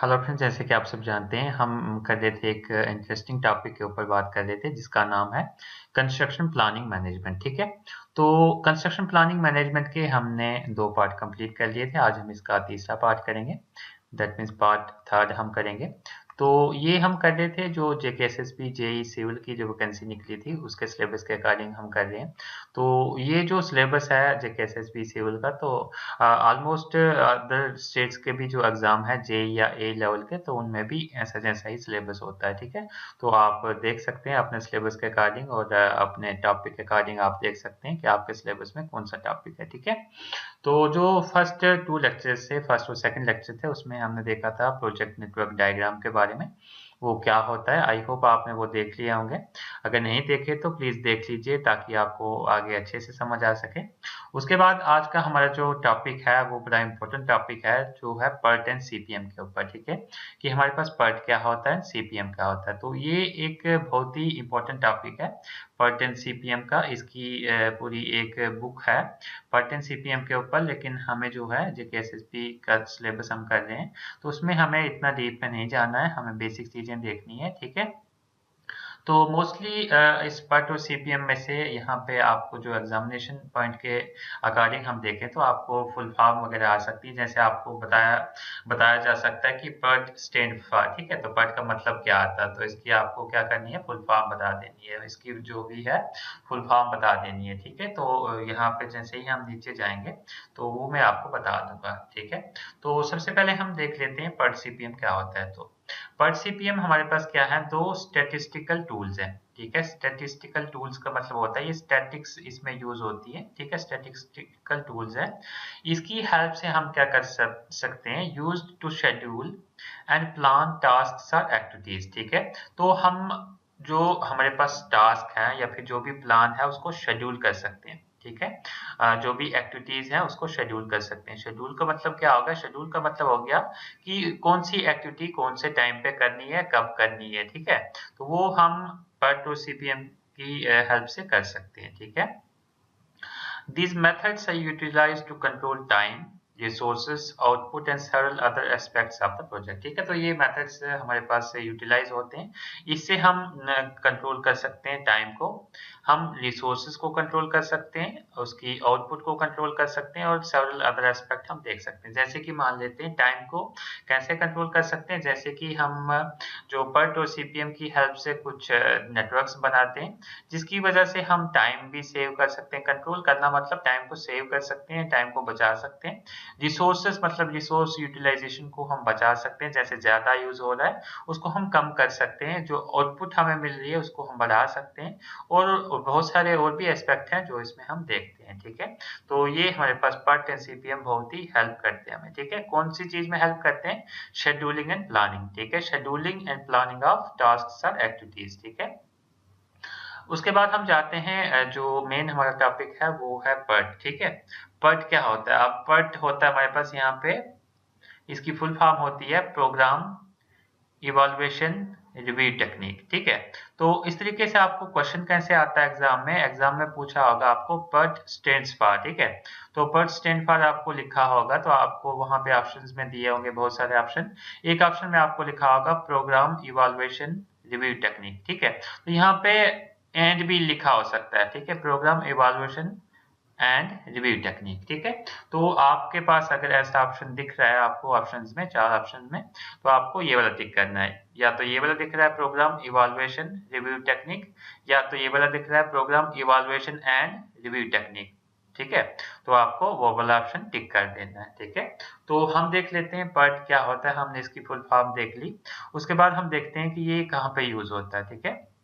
Hello friends, जैसे कि आप सब जानते हैं हम कर रहे थे एक इंटरेस्टिंग टॉपिक के ऊपर बात कर रहे थे जिसका नाम है कंस्ट्रक्शन प्लानिंग मैनेजमेंट। ठीक है, तो कंस्ट्रक्शन प्लानिंग मैनेजमेंट के हमने 2 पार्ट कंप्लीट कर लिए थे। आज हम इसका तीसरा पार्ट करेंगे, दैट मीन्स पार्ट थर्ड हम करेंगे। तो ये हम कर रहे थे जो जेकेएसएसबी जेई सिविल की जो वैकेंसी निकली थी उसके सिलेबस के अकॉर्डिंग हम कर रहे हैं। तो ये जो सिलेबस है जेकेएसएसबी सिविल का, तो ऑलमोस्ट अदर स्टेट्स के भी जो एग्जाम है जे या ए लेवल के, तो उनमें भी ऐसा जैसा ही सिलेबस होता है। ठीक है, तो आप देख सकते हैं अपने सिलेबस के अकॉर्डिंग और अपने टॉपिक के अकॉर्डिंग आप देख सकते हैं कि आपके सिलेबस में कौन सा टॉपिक है। ठीक है, तो जो फर्स्ट 2 लेक्चर्स थे, फर्स्ट और सेकंड लेक्चर थे, उसमें हमने देखा था प्रोजेक्ट नेटवर्क डायग्राम के बारे में, वो क्या होता है। आई होप आपने वो देख लिए होंगे। अगर नहीं देखे तो प्लीज देख लीजिए ताकि आपको आगे अच्छे से समझ आ सके। उसके बाद आज का हमारा जो टॉपिक है वो बड़ा इंपॉर्टेंट टॉपिक है, जो है पर्ट एंड सीपीएम के ऊपर। ठीक है, कि हमारे पास पर्ट क्या होता है, सीपीएम क्या होता है। तो ये एक बहुत ही इंपॉर्टेंट टॉपिक है पर्ट एंड सीपीएम का। इसकी पूरी एक बुक है पर्ट एंड सीपीएम के ऊपर, लेकिन हमें जो है जेकेएसएसबी का सिलेबस हम कर रहे हैं तो उसमें हमें इतना डीप में नहीं जाना है, हमें बेसिक चीजें देखनी है। ठीक है, तो मोस्टली इस पार्ट और सीपीएम में से यहाँ पे आपको जो एग्जामिनेशन पॉइंट के अकॉर्डिंग हम देखें तो आपको फुल फॉर्म वगैरह आ सकती है। जैसे आपको बताया बताया जा सकता है कि पर्ट स्टैंड फॉर। ठीक है, तो पर्ट का मतलब क्या आता है, तो इसकी आपको क्या करनी है, फुल फॉर्म बता देनी है, इसकी जो भी है फुल फॉर्म बता देनी है। ठीक है, तो यहाँ पे जैसे ही हम नीचे जाएंगे तो वो मैं आपको बता दूंगा। ठीक है, तो सबसे पहले हम देख लेते हैं पर्ट सीपीएम क्या होता है। तो पर सीपीएम हमारे पास क्या है, 2 स्टैटिस्टिकल टूल्स हैं। ठीक है, स्टैटिस्टिकल टूल्स का मतलब होता है ये स्टैटिक्स इसमें यूज होती है। ठीक है, स्टैटिस्टिकल टूल्स है, इसकी हेल्प से हम क्या कर सकते हैं, use to schedule and plan task और एक्टिविटीज। ठीक है, तो हम जो हमारे पास टास्क है या फिर जो भी प्लान है उसको शेड्यूल कर सकते हैं। ठीक है, जो भी एक्टिविटीज हैं उसको शेड्यूल कर सकते हैं। शेड्यूल का मतलब क्या होगा, शेड्यूल का मतलब हो गया कि कौन सी एक्टिविटी कौन से टाइम पे करनी है, कब करनी है। ठीक है, तो वो हम पर्ट टू सीपीएम की हेल्प से कर सकते हैं। ठीक है, these methods are utilized to control time, resources, output and several other aspects of the project। ठीक है, तो ये मेथड्स हमारे पास यूटिलाइज होते हैं। इससे हम कंट्रोल कर सकते हैं टाइम को, हम रिसोर्सेज को कंट्रोल कर सकते हैं, उसकी आउटपुट को कंट्रोल कर सकते हैं और सेवरल अदर एस्पेक्ट हम देख सकते हैं। जैसे कि मान लेते हैं टाइम को कैसे कंट्रोल कर सकते हैं, जैसे कि हम जो पर्ट और सीपीएम की हेल्प से कुछ नेटवर्क्स बनाते हैं जिसकी वजह से हम टाइम भी सेव कर सकते हैं। कंट्रोल करना मतलब टाइम को सेव कर सकते हैं, टाइम को बचा सकते हैं। रिसोर्सेज मतलब रिसोर्स यूटिलाइजेशन को हम बचा सकते हैं, जैसे ज्यादा यूज हो रहा है उसको हम कम कर सकते हैं, जो आउटपुट हमें मिल रही है उसको हम बढ़ा सकते हैं, और बहुत सारे और भी एस्पेक्ट हैं जो इसमें हम देखते हैं। ठीक है, तो ये हमारे पास पार्ट एंड सीपीएम बहुत ही हेल्प करते हैं हमें। ठीक है, कौन सी चीज में हेल्प करते हैं, शेड्यूलिंग एंड प्लानिंग। ठीक है, scheduling and planning of task और एक्टिविटीज। ठीक है, उसके बाद हम जाते हैं जो मेन हमारा टॉपिक है वो है पर्ट। ठीक है, पर्ट क्या होता है, अब पर्ट होता है हमारे पास यहाँ पे, इसकी फुल फॉर्म होती है प्रोग्राम इवैल्यूएशन रिव्यू टेक्निक। ठीक है, तो इस तरीके से आपको क्वेश्चन कैसे आता है एग्जाम में, एग्जाम में पूछा होगा आपको पर्ट स्टैंड्स फॉर। ठीक है, तो पर्ट स्टैंड फॉर आपको लिखा होगा, तो आपको वहां पे ऑप्शंस में दिए होंगे बहुत सारे ऑप्शन। एक ऑप्शन में आपको लिखा होगा प्रोग्राम इवैल्यूएशन रिव्यू टेक्निक। ठीक है, तो यहाँ पे एंड भी लिखा हो सकता है। ठीक है, program evaluation and review technique. ठीक है, तो आपके पास अगर ऐसा ऑप्शन दिख रहा है आपको ऑप्शंस में, 4 ऑप्शन में, तो आपको ये वाला टिक करना है। या तो ये वाला दिख रहा है प्रोग्राम इवैल्यूएशन रिव्यू टेक्निक, या तो ये वाला दिख रहा है program evaluation and review technique. ठीक है, तो आपको वो वाला ऑप्शन टिक कर देना है। ठीक है, तो हम देख लेते हैं पर्ट क्या होता है, हमने इसकी फुल फॉर्म देख ली। उसके बाद हम देखते हैं कि ये कहाँ पे यूज होता है। ठीक है,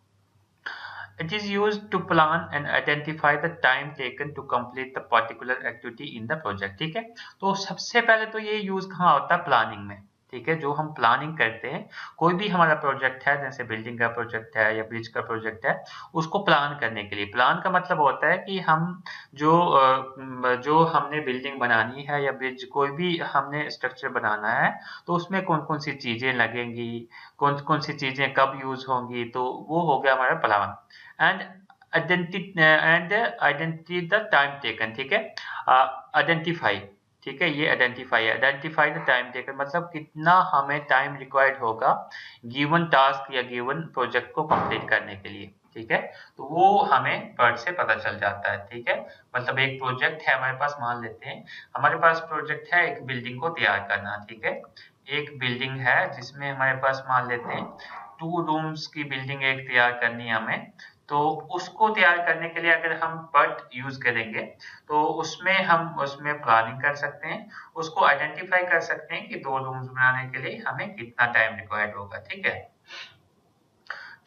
it is used to plan and identify the time taken to complete the particular activity in the project। ठीक है, तो सबसे पहले तो ये यूज कहाँ होता है, प्लानिंग में। ठीक है, जो हम प्लानिंग करते हैं, कोई भी हमारा प्रोजेक्ट है, जैसे बिल्डिंग का प्रोजेक्ट है या ब्रिज का प्रोजेक्ट है, उसको प्लान करने के लिए, प्लान का मतलब होता है कि हम जो हमने बिल्डिंग बनानी है या ब्रिज कोई भी हमने स्ट्रक्चर बनाना है, तो उसमें कौन कौन सी चीजें लगेंगी, कौन कौन सी चीजें कब यूज होंगी, तो वो हो गया हमारा plan. And identity the time taken. ठीक है, आइडेंटिफाई ठीक है, ये आइडेंटिफाई द टाइम टेकन, मतलब कितना हमें टाइम रिक्वायर्ड होगा गिवन टास्क या गिवन प्रोजेक्ट को कंप्लीट करने के लिए। ठीक है, तो वो हमें PERT से पता चल जाता है। ठीक है, मतलब एक प्रोजेक्ट है हमारे पास, मान लेते हैं हमारे पास प्रोजेक्ट है एक बिल्डिंग को तैयार करना। ठीक है, एक बिल्डिंग है जिसमें हमारे पास मान लेते हैं 2 रूम्स की बिल्डिंग एक तैयार करनी है हमें। तो उसको तैयार करने के लिए अगर हम PERT यूज करेंगे तो उसमें प्लानिंग कर सकते हैं, उसको आइडेंटिफाई कर सकते हैं कि 2 रूम्स बनाने के लिए हमें कितना टाइम रिक्वायर्ड होगा। ठीक है,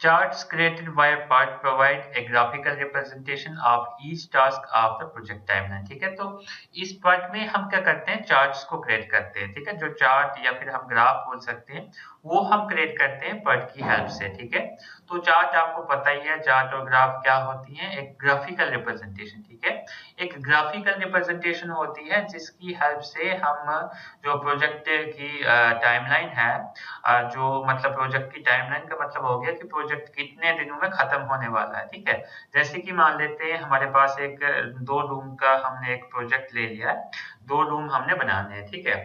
charts created by PERT provide a graphical representation of each task of the project timeline। ठीक है, तो इस PERT में हम क्या करते हैं, चार्ट्स को क्रिएट करते हैं। ठीक है, जो चार्ट या फिर हम ग्राफ बोल सकते हैं वो हम क्रिएट करते हैं PERT की हेल्प से। ठीक है, तो चार्ट आपको पता ही है, चार्ट और ग्राफ क्या होती है, एक ग्राफिकल रिप्रेजेंटेशन। ठीक है, एक ग्राफिकल रिप्रेजेंटेशन होती है जिसकी हेल्प से हम जो प्रोजेक्ट की टाइमलाइन है, जो मतलब प्रोजेक्ट की टाइमलाइन का मतलब हो गया कि प्रोजेक्ट कितने दिनों में खत्म होने वाला है। ठीक है, जैसे कि मान लेते हैं हमारे पास एक 2 रूम का हमने एक प्रोजेक्ट ले लिया है, 2 रूम हमने बनाने हैं। ठीक है,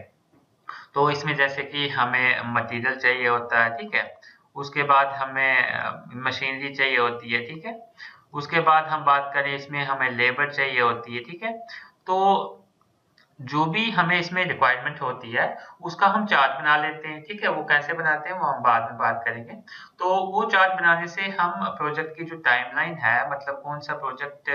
तो इसमें जैसे कि हमें मटेरियल चाहिए होता है। ठीक है, उसके बाद हमें मशीनरी चाहिए होती है। ठीक है, उसके बाद हम बात करें इसमें हमें लेबर चाहिए होती है। ठीक है, तो जो भी हमें इसमें रिक्वायरमेंट होती है उसका हम चार्ट बना लेते हैं। ठीक है, वो कैसे बनाते हैं वो हम बाद में बात करेंगे। तो वो चार्ट बनाने से हम प्रोजेक्ट की जो टाइमलाइन है, मतलब कौन सा प्रोजेक्ट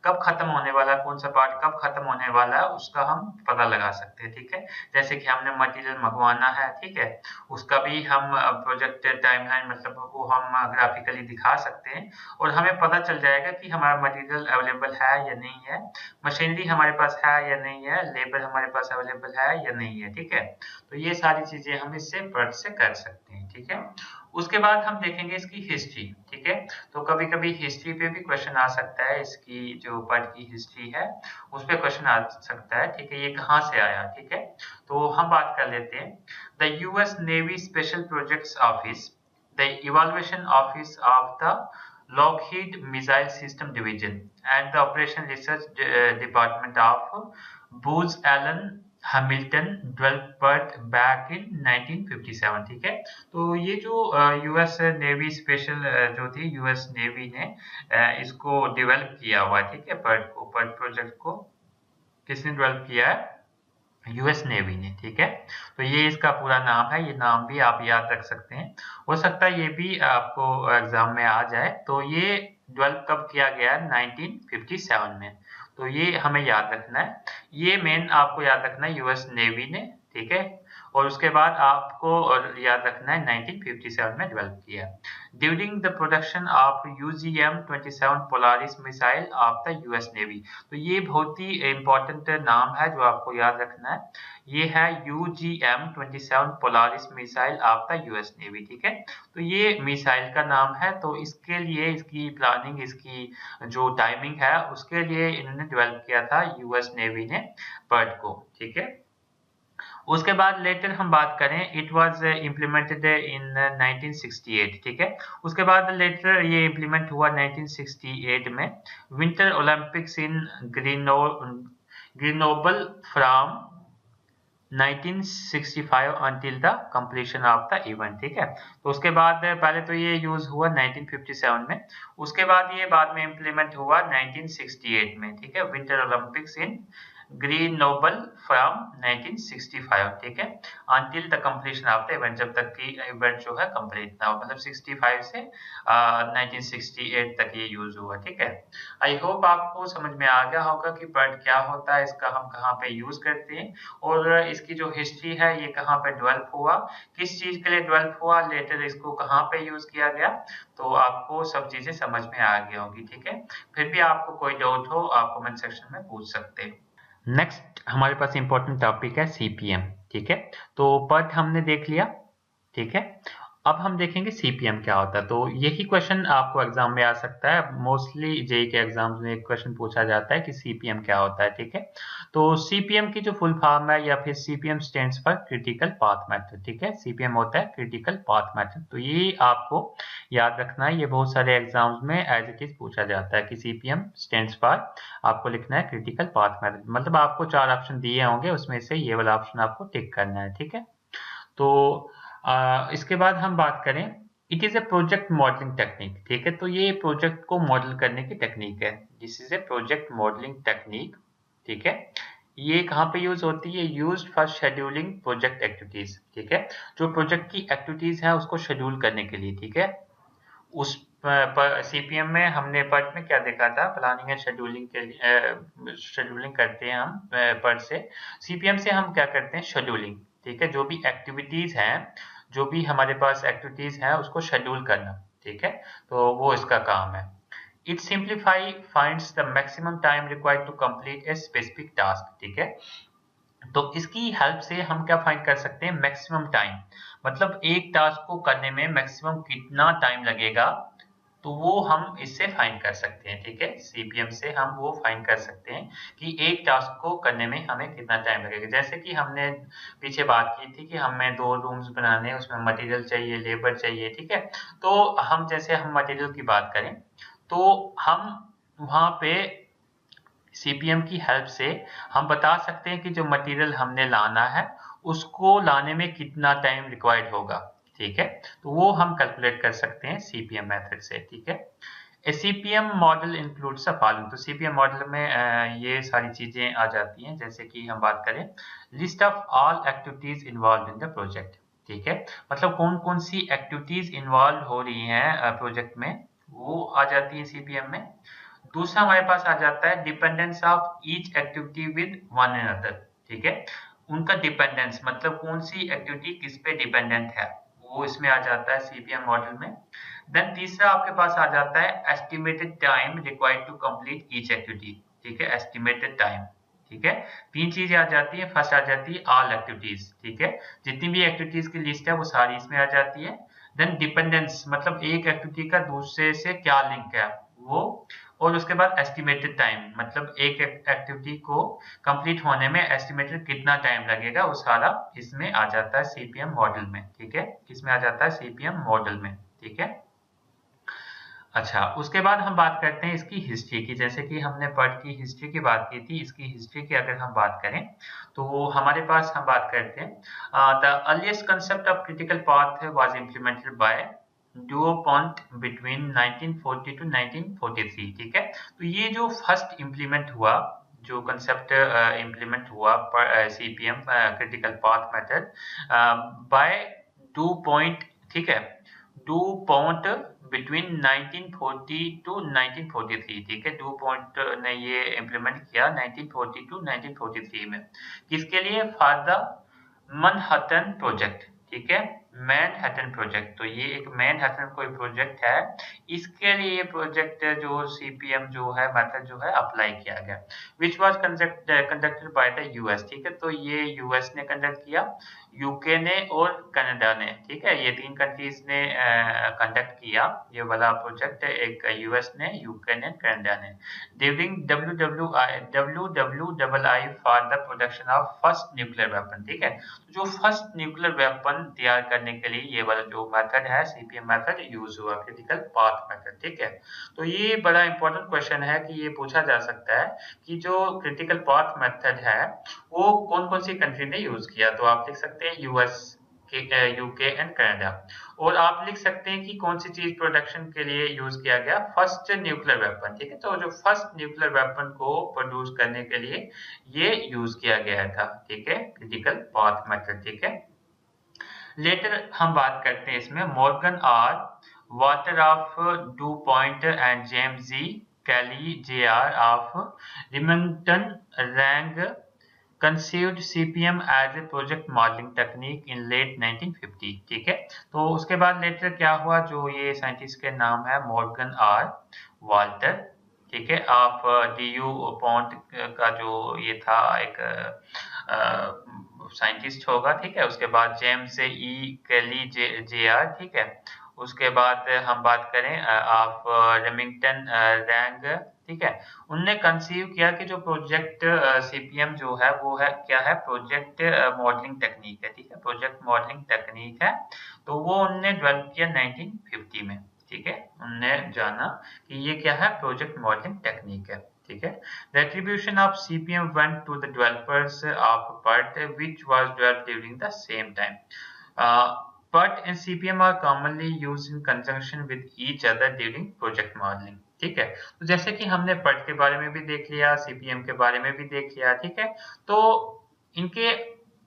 कब खत्म होने वाला है, कौन सा पार्ट कब खत्म होने वाला है, उसका हम पता लगा सकते हैं। ठीक है, जैसे कि हमने मटेरियल मंगवाना है। ठीक है, उसका भी हम प्रोजेक्ट टाइमलाइन मतलब वो हम ग्राफिकली दिखा सकते हैं और हमें पता चल जाएगा कि हमारा मटेरियल अवेलेबल है या नहीं है, मशीनरी हमारे पास है या नहीं है, लेबर हमारे पास अवेलेबल है या नहीं है। ठीक है, तो ये सारी चीजें हम इससे PERT से कर सकते हैं। ठीक है, उसके बाद हम देखेंगे इसकी हिस्ट्री। ठीक है, तो कभी कभी हिस्ट्री पे भी क्वेश्चन आ सकता है, इसकी जो PERT की हिस्ट्री है उस पर क्वेश्चन आ सकता है। ठीक है, ये कहाँ से आया। ठीक है, तो हम बात कर लेते हैं the US navy special projects office, the evaluation office of the Lockheed Missile System Division and the Operation Research Department of Booz Allen Hamilton developed PERT back in 1957। ठीक है, तो ये जो यूएस नेवी स्पेशल जो थी, US navy ने इसको develop किया हुआ है। ठीक है, PERT प्रोजेक्ट को किसने डेवलप किया है, यूएस नेवी ने। ठीक है, तो ये इसका पूरा नाम है, ये नाम भी आप याद रख सकते हैं, हो सकता है ये भी आपको एग्जाम में आ जाए। तो ये डेवलप कब किया गया है, 1957 में, तो ये हमें याद रखना है, ये मेन आपको याद रखना है यूएस नेवी ने। ठीक है, और उसके बाद आपको याद रखना है 1957 में डेवलप किया during the production of UGM-27 Polaris missile of the US navy. तो ये बहुत ही इंपॉर्टेंट नाम है जो आपको याद रखना है, ये है UGM-27 Polaris missile of the US navy. ठीक है, तो ये मिसाइल का नाम है, तो इसके लिए इसकी प्लानिंग, इसकी जो टाइमिंग है उसके लिए इन्होंने डेवलप किया था यूएस नेवी ने PERT को। ठीक है, उसके बाद लेटर हम बात करें, इट वाज इम्प्लीमेंटेड इन 1968। ठीक है, उसके बाद लेटर ये इम्प्लीमेंट हुआ 1968 में, winter Olympics in Grenoble from 1965 until the completion of the event। ठीक है, तो उसके बाद पहले तो ये यूज हुआ 1957 में, उसके बाद ये बाद में इम्प्लीमेंट हुआ 1968 में। ठीक है, winter Olympics in Grenoble from 1965। ठीक है, until the completion of the event, जब तक कि इवेंट जो है कंप्लीट ना हो, मतलब 65 से 1968 तक ये यूज हुआ। ठीक है, आई होप आपको समझ में आ गया होगा कि PERT क्या होता है, इसका हम कहाँ पे यूज करते हैं और इसकी जो हिस्ट्री है ये कहाँ पे डेवलप हुआ, किस चीज के लिए डेवलप हुआ, लेटर इसको कहाँ पे यूज किया गया, तो आपको सब चीजें समझ में आ गई होंगी। ठीक है, फिर भी आपको कोई डाउट हो आप कमेंट सेक्शन में पूछ सकते हैं। नेक्स्ट हमारे पास इंपॉर्टेंट टॉपिक है CPM। ठीक है, तो PERT हमने देख लिया। ठीक है, अब हम देखेंगे सीपीएम क्या होता है। तो यही क्वेश्चन आपको एग्जाम में आ सकता है। मोस्टली जेईई के एग्जाम्स में एक क्वेश्चन पूछा जाता है कि सीपीएम क्या होता है, ठीक है। तो सीपीएम की जो फुल फॉर्म है, या फिर CPM stands for critical path method, ठीक है। सीपीएम होता है क्रिटिकल पाथ मेथड। तो ये आपको याद रखना है, ये बहुत सारे एग्जाम्स में एज इट इज पूछा जाता है कि सीपीएम स्टैंड्स फॉर, आपको लिखना है क्रिटिकल पाथ मेथड। मतलब आपको 4 ऑप्शन दिए होंगे, उसमें से ये वाला ऑप्शन आपको टिक करना है, ठीक है। तो इसके बाद हम बात करें, it is a project modelling technique, ठीक है। तो ये प्रोजेक्ट को मॉडल करने की टेक्निक है। This is a project modelling technique, ठीक है। ये कहाँ पे यूज होती है? Used for scheduling project activities, ठीक है। जो प्रोजेक्ट की एक्टिविटीज है उसको शेड्यूल करने के लिए, ठीक है। उस पर सीपीएम में हमने पार्ट में क्या देखा था? प्लानिंग एंड शेड्यूलिंग के लिए शेड्यूलिंग करते हैं हम पर से। सीपीएम से हम क्या करते हैं? शेड्यूलिंग, ठीक है। जो भी एक्टिविटीज हैं, जो भी हमारे पास एक्टिविटीज हैं, उसको शेड्यूल करना, ठीक है। तो वो इसका काम है। It simplify finds the maximum time required to complete a specific task, ठीक है। तो इसकी हेल्प से हम क्या फाइंड कर सकते हैं? मैक्सिमम टाइम, मतलब एक टास्क को करने में मैक्सिमम कितना टाइम लगेगा, तो वो हम इससे फाइंड कर सकते हैं, ठीक है। सीपीएम से हम वो फाइंड कर सकते हैं कि एक टास्क को करने में हमें कितना टाइम लगेगा। जैसे कि हमने पीछे बात की थी कि हमें 2 रूम्स बनाने हैं, उसमें मटेरियल चाहिए, लेबर चाहिए, ठीक है। तो हम जैसे हम मटेरियल की बात करें, तो हम वहां पे सीपीएम की हेल्प से हम बता सकते हैं कि जो मटेरियल हमने लाना है, उसको लाने में कितना टाइम रिक्वायर्ड होगा, ठीक है। तो वो हम कैलकुलेट कर सकते हैं सीपीएम मेथड से, ठीक है। A CPM model includes the following. तो सीपीएम मॉडल में ये सारी चीजें आ जाती हैं। जैसे कि हम बात करें, list of all activities involve in the project, ठीक है। मतलब कौन कौन सी एक्टिविटीज इन्वॉल्व हो रही हैं प्रोजेक्ट में, वो आ जाती है सीपीएम में। दूसरा हमारे पास आ जाता है dependence of each activity with one another, ठीक है। उनका डिपेंडेंस मतलब कौन सी एक्टिविटी किस पे डिपेंडेंट है, वो इसमें आ जाता है सीपीएम मॉडल में। देन तीसरा आपके पास आ जाता है estimated time required to complete each activity, ठीक है। एस्टिमेटेड टाइम, ठीक है। 3 चीजें आ जाती है। फर्स्ट आ जाती है ऑल एक्टिविटीज, ठीक है। जितनी भी एक्टिविटीज की लिस्ट है वो सारी इसमें आ जाती है। देन डिपेंडेंस मतलब एक एक्टिविटी का दूसरे से क्या लिंक है वो। और उसके बाद एस्टिमेटेड टाइम मतलब एक एक्टिविटी को कंप्लीट होने में एस्टिमेटेड कितना टाइम लगेगा, वो सारा इसमें आ जाता है सीपीएम मॉडल में, ठीक है। किसमें आ जाता है? सीपीएम मॉडल में, ठीक है। अच्छा, उसके बाद हम बात करते हैं इसकी हिस्ट्री की। जैसे कि हमने पर्ट की हिस्ट्री की बात की थी, इसकी हिस्ट्री की अगर हम बात करें, तो हमारे पास हम बात करते हैं the earliest concept of critical path was implemented by DuPont between 1940 to 1943, ठीक है। तो ये जो फर्स्ट इम्प्लीमेंट हुआ, जो कंसेप्ट इम्प्लीमेंट हुआ CPM critical path method by do point, ठीक है, डू पॉइंट बिटवीन 1940 टू 1943, ठीक है। डू पॉइंट ने ये इम्प्लीमेंट किया 1940 टू 1943 में। किसके लिए? फॉर द मनहट्टन प्रोजेक्ट, ठीक है। मैनहट्टन प्रोजेक्ट, तो ये एक मैनहट्टन कोई प्रोजेक्ट है, इसके लिए ये प्रोजेक्ट जो सीपीएम जो है मेथड जो है अप्लाई किया गया, which was conducted by the US, ठीक है। तो ये यूएस ने कंडक्ट किया, यूके ने और कनाडा ने, ठीक है। ये 3 कंट्रीज ने कंडक्ट किया ये वाला प्रोजेक्ट, एक यूएस ने, यूके ने, कनाडा ने, during WWII for the production of first nuclear weapon, ठीक है। जो फर्स्ट न्यूक्लियर वेपन तैयार करने के लिए ये वाला जो मेथड है सीपीएम मेथड यूज हुआ, क्रिटिकल पाथ मेथड, ठीक है। तो ये बड़ा इंपॉर्टेंट क्वेश्चन है कि ये पूछा जा सकता है कि जो क्रिटिकल पाथ मेथड है वो कौन कौन सी कंट्री ने यूज किया। तो आप लिख सकते हैं यूएस, यूके एंड कनाडा। और आप लिख सकते हैं कि कौन सी चीज प्रोडक्शन के लिए यूज किया गया, फर्स्ट न्यूक्लियर वेपन, ठीक है। तो जो फर्स्ट न्यूक्लियर वेपन को प्रोड्यूस करने के लिए ये यूज किया गया था, ठीक है, क्रिटिकल पाथ मेथड, ठीक है। लेटर हम बात करते हैं इसमें Morgan R Walker of DuPont and James G Kelley J R of Remington Rand conceived CPM as a project modeling technique in late 1950, ठीक है। तो उसके बाद लेटर क्या हुआ, जो ये साइंटिस्ट के नाम है मॉर्गन आर वाल्टर, ठीक है, ऑफ डीयू पॉन्ट का जो ये था एक साइंटिस्ट होगा, ठीक है। उसके बाद James E Kelly J are, ठीक है। उसके बाद हम बात करें आप रेमिंगटन रैंग, ठीक है। उनने कंसीव किया कि जो प्रोजेक्ट सीपीएम जो है वो है क्या है, प्रोजेक्ट मॉडलिंग टेक्निक है, ठीक है। प्रोजेक्ट मॉडलिंग टेक्निक है, तो वो उनने डेवलप किया 1950 में, ठीक है। उनने जाना कि ये क्या है, प्रोजेक्ट मॉडलिंग टेक्निक है, ठीक है। The attribution of CPM went to the developers of PERT, which was developed during the same time. PERT and CPM are commonly used in conjunction with each other during project modeling. ठीक है, तो जैसे कि हमने PERT के बारे में भी देख लिया, CPM के बारे में भी देख लिया, ठीक है। तो इनके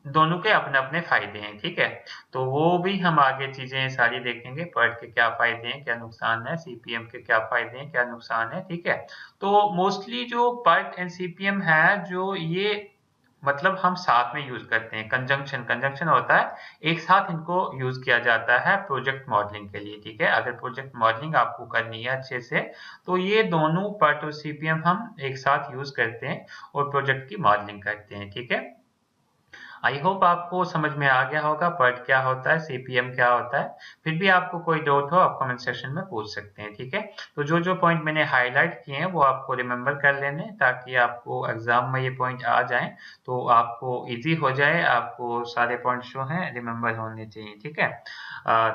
दोनों के अपने अपने फायदे हैं, ठीक है। तो वो भी हम आगे चीजें सारी देखेंगे, PERT के क्या फायदे हैं, क्या नुकसान है, CPM के क्या फायदे हैं, क्या नुकसान है, ठीक है। तो मोस्टली जो PERT एंड CPM है, जो ये मतलब हम साथ में यूज करते हैं, कंजंक्शन कंजंक्शन होता है, एक साथ इनको यूज किया जाता है प्रोजेक्ट मॉडलिंग के लिए, ठीक है। अगर प्रोजेक्ट मॉडलिंग आपको करनी है अच्छे से, तो ये दोनों PERT और CPM हम एक साथ यूज करते हैं और प्रोजेक्ट की मॉडलिंग करते हैं, ठीक है। आई होप आपको समझ में आ गया होगा PERT क्या होता है, CPM क्या होता है। फिर भी आपको कोई डाउट हो आप कमेंट सेक्शन में पूछ सकते हैं, ठीक है। तो जो जो पॉइंट मैंने हाईलाइट किए हैं वो आपको रिमेम्बर कर लेने, ताकि आपको एग्जाम में ये पॉइंट आ जाएं, तो आपको इजी हो जाए, आपको सारे पॉइंट जो हैं रिमेम्बर होने चाहिए, ठीक है।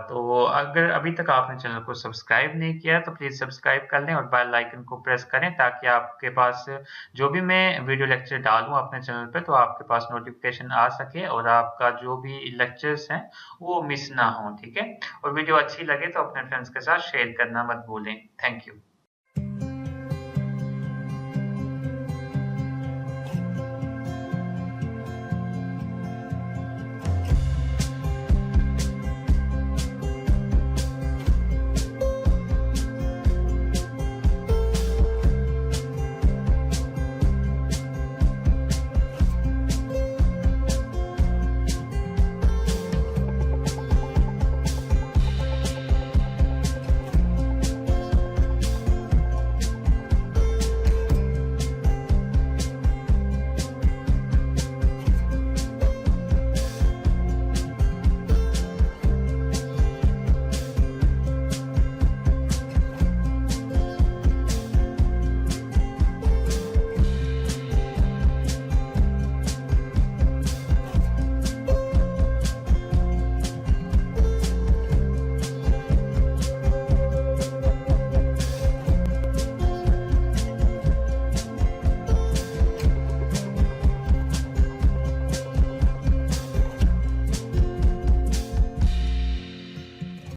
तो अगर अभी तक आपने चैनल को सब्सक्राइब नहीं किया तो प्लीज सब्सक्राइब कर लें और बेल आइकन को प्रेस करें, ताकि आपके पास जो भी मैं वीडियो लेक्चर डालूं अपने चैनल पे तो आपके पास नोटिफिकेशन आ सके और आपका जो भी लेक्चर्स हैं वो मिस ना हो, ठीक है। और वीडियो अच्छी लगे तो अपने फ्रेंड्स के साथ शेयर करना मत भूलें। Thank you.